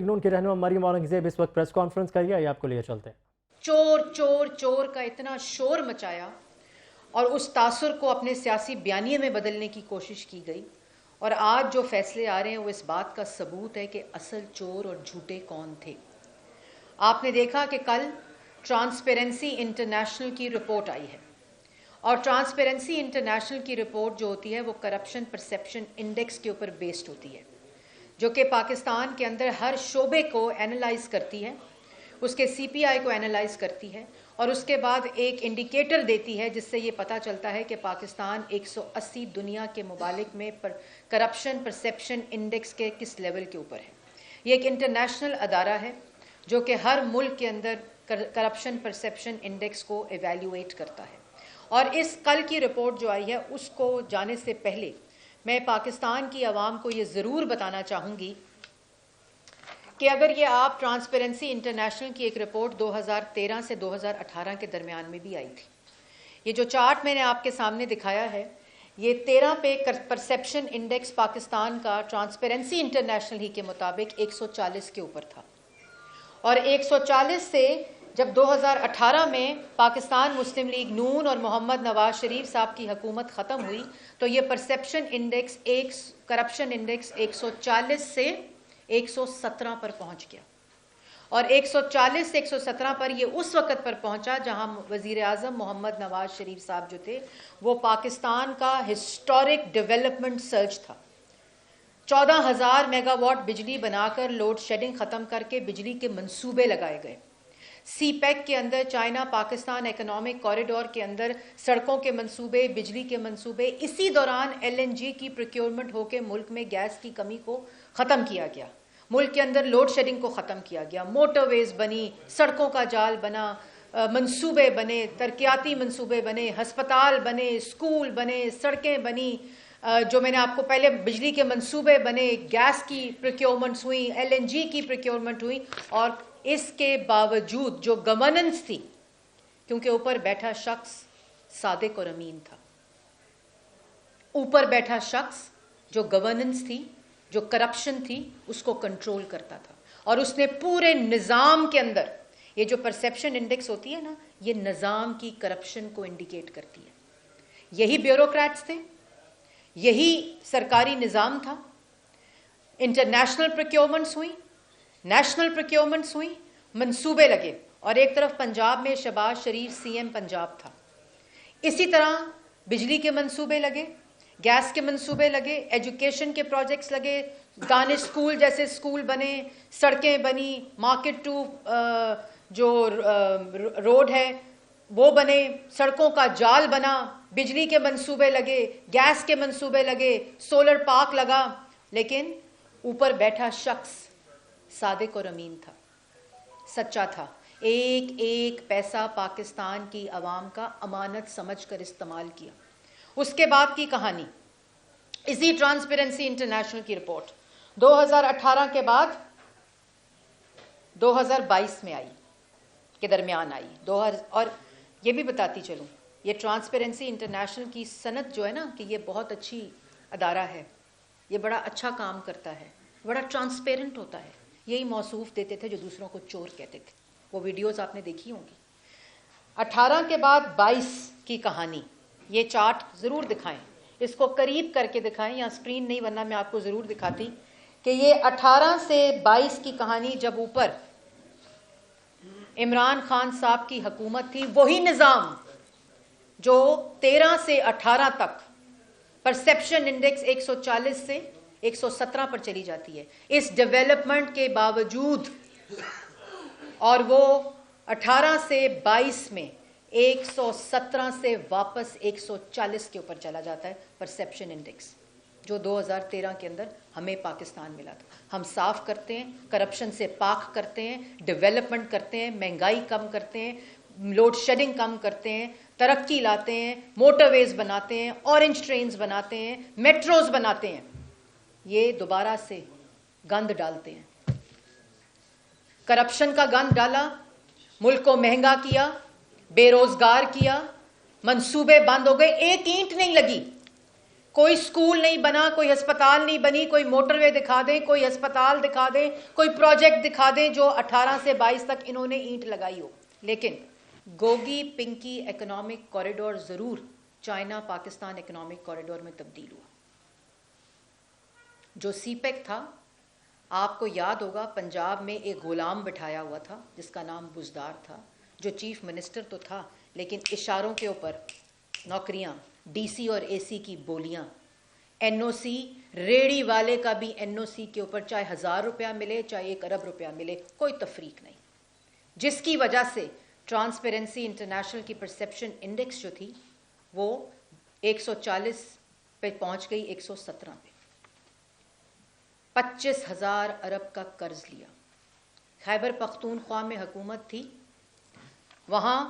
नून की रहनुमा मरियम औरंगजेब इस वक्त प्रेस कॉन्फ्रेंस कर रही है, ये आपको लिए चलते हैं। चोर चोर चोर का इतना शोर मचाया और उस तासुर को अपने सियासी बयानिए में बदलने की कोशिश की गई, और आज जो फैसले आ रहे हैं वो इस बात का सबूत है कि असल चोर और झूठे कौन थे। आपने देखा कि कल ट्रांसपेरेंसी इंटरनेशनल की रिपोर्ट आई है, और ट्रांसपेरेंसी इंटरनेशनल की रिपोर्ट जो होती है वो करप्शन परसेप्शन इंडेक्स के ऊपर बेस्ड होती है, जो कि पाकिस्तान के अंदर हर शोबे को एनालाइज करती है, उसके सीपीआई को एनालाइज करती है, और उसके बाद एक इंडिकेटर देती है जिससे ये पता चलता है कि पाकिस्तान 180 दुनिया के मुमालिक में करप्शन परसेप्शन इंडेक्स के किस लेवल के ऊपर है। ये एक इंटरनेशनल अदारा है जो कि हर मुल्क के अंदर करप्शन परसेप्शन इंडेक्स को एवेल्यूएट करता है। और इस कल की रिपोर्ट जो आई है उसको जाने से पहले मैं पाकिस्तान की आवाम को ये ज़रूर बताना चाहूँगी कि अगर ये आप ट्रांसपेरेंसी इंटरनेशनल की एक रिपोर्ट 2013 से 2018 के दरमियान में भी आई थी, ये जो चार्ट मैंने आपके सामने दिखाया है, ये 13 पे परसेप्शन इंडेक्स पाकिस्तान का ट्रांसपेरेंसी इंटरनेशनल ही के मुताबिक 140 के ऊपर था, और 140 से जब 2018 में पाकिस्तान मुस्लिम लीग नून और मोहम्मद नवाज शरीफ साहब की हुकूमत ख़त्म हुई तो ये परसेप्शन इंडेक्स करप्शन इंडेक्स 140 से 117 पर पहुंच गया, और 140 से 117 पर ये उस वक़्त पर पहुंचा जहां वज़ीर आज़म मोहम्मद नवाज शरीफ साहब जो थे वो पाकिस्तान का हिस्टोरिक डेवलपमेंट सर्च था। 14,000 मेगावाट बिजली बनाकर लोड शेडिंग ख़त्म करके बिजली के मंसूबे लगाए गए। सीपैक के अंदर चाइना पाकिस्तान इकोनॉमिक कॉरिडोर के अंदर सड़कों के मंसूबे, बिजली के मंसूबे, इसी दौरान एलएनजी की प्रोक्योरमेंट होकर मुल्क में गैस की कमी को ख़त्म किया गया, मुल्क के अंदर लोड शेडिंग को ख़त्म किया गया, मोटरवेज बनी, सड़कों का जाल बना, मंसूबे बने, तरक्याती मंसूबे बने, हस्पताल बने, स्कूल बने, सड़कें बनी, जो मैंने आपको पहले बिजली के मंसूबे बने, गैस की प्रोक्योरमेंट्स हुई, एलएनजी की प्रोक्योरमेंट हुई। और इसके बावजूद जो गवर्नेंस थी, क्योंकि ऊपर बैठा शख्स सादिक और अमीन था, ऊपर बैठा शख्स जो गवर्नेंस थी, जो करप्शन थी, उसको कंट्रोल करता था, और उसने पूरे निज़ाम के अंदर, ये जो परसेप्शन इंडेक्स होती है ना, ये निज़ाम की करप्शन को इंडिकेट करती है। यही ब्यूरोक्रेट्स थे, यही सरकारी निज़ाम था। इंटरनेशनल प्रोक्योरमेंट्स हुई, नेशनल प्रोक्योरमेंट्स हुई, मंसूबे लगे, और एक तरफ पंजाब में शहबाज शरीफ सीएम पंजाब था, इसी तरह बिजली के मंसूबे लगे, गैस के मंसूबे लगे, एजुकेशन के प्रोजेक्ट्स लगे, दानिश स्कूल जैसे स्कूल बने, सड़कें बनी, मार्केट टू जो रोड है वो बने, सड़कों का जाल बना, बिजली के मंसूबे लगे, गैस के मंसूबे लगे, सोलर पार्क लगा, लेकिन ऊपर बैठा शख्स सादिक और अमीन था, सच्चा था, एक एक पैसा पाकिस्तान की आवाम का अमानत समझकर इस्तेमाल किया। उसके बाद की कहानी इसी ट्रांसपेरेंसी इंटरनेशनल की रिपोर्ट 2018 के बाद 2022 में आई, के दरमियान आई। और ये भी बताती चलूं, ये ट्रांसपेरेंसी इंटरनेशनल की सनद जो है ना, कि ये बहुत अच्छी अदारा है, ये बड़ा अच्छा काम करता है, बड़ा ट्रांसपेरेंट होता है, यही मौसूफ देते थे जो दूसरों को चोर कहते थे। वो वीडियोस आपने देखी होंगी। 18 के बाद 22 की कहानी, ये चार्ट ज़रूर दिखाएं, इसको करीब करके दिखाएं, या स्क्रीन नहीं, वरना मैं आपको ज़रूर दिखाती कि ये 18 से 22 की कहानी, जब ऊपर इमरान खान साहब की हुकूमत थी, वही निज़ाम जो 13 से 18 तक परसेप्शन इंडेक्स 140 से 117 पर चली जाती है, इस डेवलपमेंट के बावजूद, और वो 18 से 22 में 117 से वापस 140 के ऊपर चला जाता है परसेप्शन इंडेक्स, जो 2013 के अंदर हमें पाकिस्तान मिला था। हम साफ करते हैं, करप्शन से पाक करते हैं, डेवलपमेंट करते हैं, महंगाई कम करते हैं, लोड शेडिंग कम करते हैं, तरक्की लाते हैं, मोटरवेज बनाते हैं, ऑरेंज ट्रेन्स बनाते हैं, मेट्रोज बनाते हैं, ये दोबारा से गंद डालते हैं। करप्शन का गंद डाला, मुल्क को महंगा किया, बेरोजगार किया, मंसूबे बंद हो गए, एक ईंट नहीं लगी, کوئی سکول نہیں بنا, کوئی ہسپتال نہیں بنی, کوئی موٹر وے دکھا دیں, کوئی ہسپتال دکھا دیں, کوئی پروجیکٹ دکھا دیں جو 18 سے 22 تک انہوں نے اینٹ لگائی ہو. لیکن گوگی پنکی اکنامک کوریڈور ضرور چائنا پاکستان اکنامک کوریڈور میں تبدیل ہوا. جو سی پیک تھا, آپ کو یاد ہوگا پنجاب میں ایک غلام بٹھایا ہوا تھا جس کا نام بزدار تھا, جو چیف منسٹر تو تھا لیکن اشاروں کے اوپر نوکریاں, ڈی سی اور اے سی کی بولیاں, این او سی, ریڑی والے کا بھی این او سی کے اوپر چاہے 1000 روپیہ ملے چاہے 1 ارب روپیہ ملے, کوئی تفریق نہیں, جس کی وجہ سے ٹرانسپیرنسی انٹرنیشنل کی پرسیپشن انڈیکس جو تھی وہ 140 پہ پہنچ گئی 117 پہ. 25,000 ارب کا قرض لیا. خیبر پختونخوا میں حکومت تھی, وہاں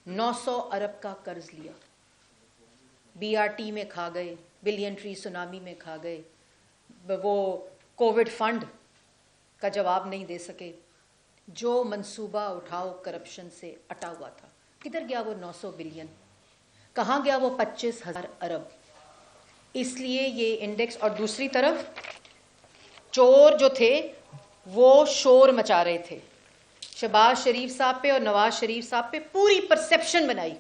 900 ارب کا قرض لیا. بی آر ٹی میں کھا گئے, بلین ٹری سونامی میں کھا گئے, وہ کووڈ فنڈ کا جواب نہیں دے سکے. جو منصوبہ اٹھاؤ کرپشن سے اٹا ہوا تھا, کدھر گیا وہ 900 بلین, کہاں گیا وہ 25,000 ارب. اس لیے یہ انڈیکس. اور دوسری طرف چور جو تھے وہ شور مچا رہے تھے. شہباز شریف صاحب پہ اور نواز شریف صاحب پہ پوری پرسیپشن بنائی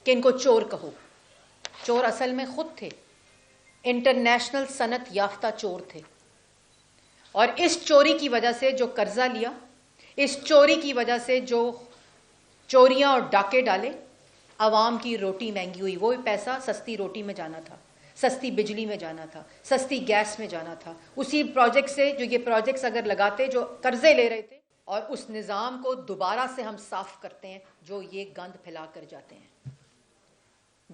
کہ ان کو چور کہو. چور اصل میں خود تھے, انٹرنیشنل صنعت یافتہ چور تھے. اور اس چوری کی وجہ سے جو قرضہ لیا, اس چوری کی وجہ سے جو چوریاں اور ڈاکے ڈالے, عوام کی روٹی مہنگی ہوئی. وہ پیسہ سستی روٹی میں جانا تھا, سستی بجلی میں جانا تھا, سستی گیس میں جانا تھا, اسی پروجیکٹ سے جو یہ پروجیکٹس اگر لگاتے جو قرضے لے رہے تھے. اور اس نظام کو دوبارہ سے ہم صاف کرتے ہیں جو یہ گند پھیلا کر جاتے ہیں.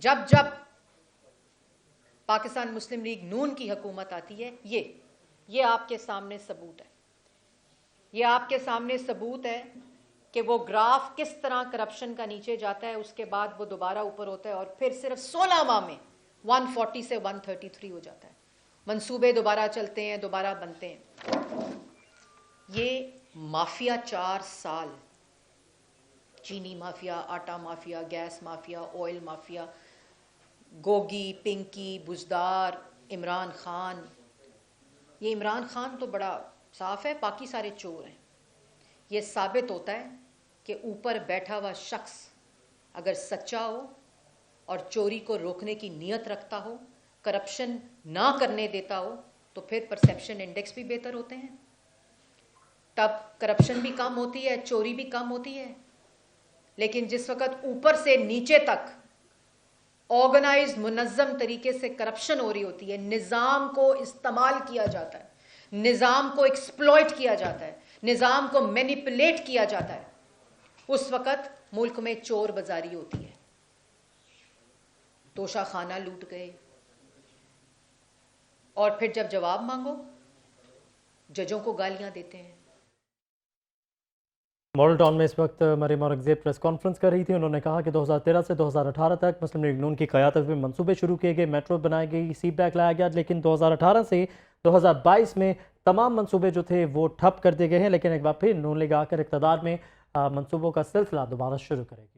جب جب پاکستان مسلم لیگ نون کی حکومت آتی ہے, یہ آپ کے سامنے ثبوت ہے, یہ آپ کے سامنے ثبوت ہے کہ وہ گراف کس طرح کرپشن کا نیچے جاتا ہے, اس کے بعد وہ دوبارہ اوپر ہوتا ہے اور پھر صرف 16 ماہ میں 140 سے 133 ہو جاتا ہے. منصوبے دوبارہ چلتے ہیں, دوبارہ بنتے ہیں. یہ مافیا 4 سال, چینی مافیا, آٹا mafia, gas mafia, oil mafia, Gogi, Pinky, Buzdar, Imran Khan. یہ عمران خان تو بڑا صاف ہے, باقی سارے چور ہیں. یہ ثابت ہوتا ہے کہ اوپر بیٹھا ہوا شخص اگر سچا ہو اور چوری کو روکنے کی نیت رکھتا ہو, کرپشن نہ کرنے دیتا ہو, تو پھر پرسیپشن انڈیکس بھی بہتر ہوتے ہیں. تب کرپشن بھی کم ہوتی ہے, چوری بھی کم ہوتی ہے. لیکن جس وقت اوپر سے نیچے تک آرگنائز منظم طریقے سے کرپشن ہو رہی ہوتی ہے, نظام کو استعمال کیا جاتا ہے, نظام کو ایکسپلوئٹ کیا جاتا ہے, نظام کو مینیپولیٹ کیا جاتا ہے, اس وقت ملک میں چور بازاری ہوتی ہے. توشہ خانہ لوٹ گئے, اور پھر جب جواب مانگو ججوں کو گالیاں دیتے ہیں. ماڈل ٹاؤن میں اس وقت مریم اورنگزیب پریس کانفرنس کر رہی تھی. انہوں نے کہا کہ 2013 سے 2018 تک مسلم لیگ نون کی قیادت میں منصوبے شروع کیے گئے, میٹرو بنائی گئی, سی پیک لایا گیا, لیکن 2018 سے 2022 میں تمام منصوبے جو تھے وہ ٹھپ کر دیے گئے ہیں. لیکن ایک بار پھر نون لیگ آ کر اقتدار میں منصوبوں کا سلسلہ دوبارہ شروع کرے گی.